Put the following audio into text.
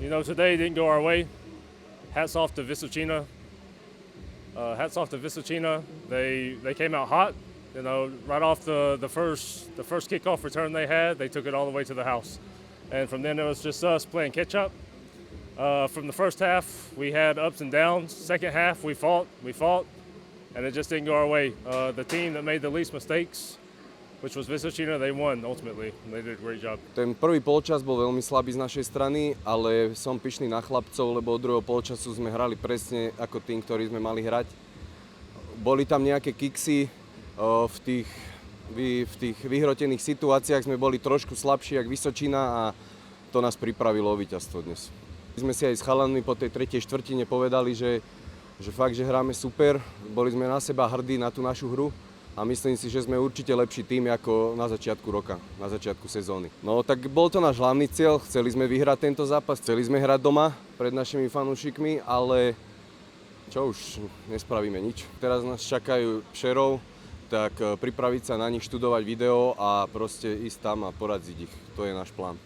Today didn't go our way. Hats off to Vysočina. They came out hot. Right off the first kickoff return they had, they took it all the way to the house. And from then it was just us playing catch up. From the first half, we had ups and downs. Second half, we fought, and it just didn't go our way. The team that made the least mistakes, which was Vysočina, they won ultimately. They did a great job. Ten prvý polčas bol veľmi slabý z našej strany, ale som pyšný na chlapcov, lebo od druhého polčasu sme hrali presne ako tým, ktorý sme mali hrať. Boli tam nejaké kiksy, v tých vyhrotených situáciách sme boli trošku slabší ako Vysočina a to nás pripravilo o víťazstvo dnes. My sme si aj s chalanmi po tej tretej štvrtine povedali, že fakt, že hráme super, boli sme na seba hrdí na tú našu hru a myslím si, že sme určite lepší tým ako na začiatku roka, na začiatku sezóny. No tak bol to náš hlavný cieľ, chceli sme vyhrať tento zápas, chceli sme hrať doma pred našimi fanúšikmi, ale čo už, nespravíme nič. Teraz nás čakajú Přerov, tak pripraviť sa na nich, študovať video a proste ísť tam a poraziť ich. To je náš plán.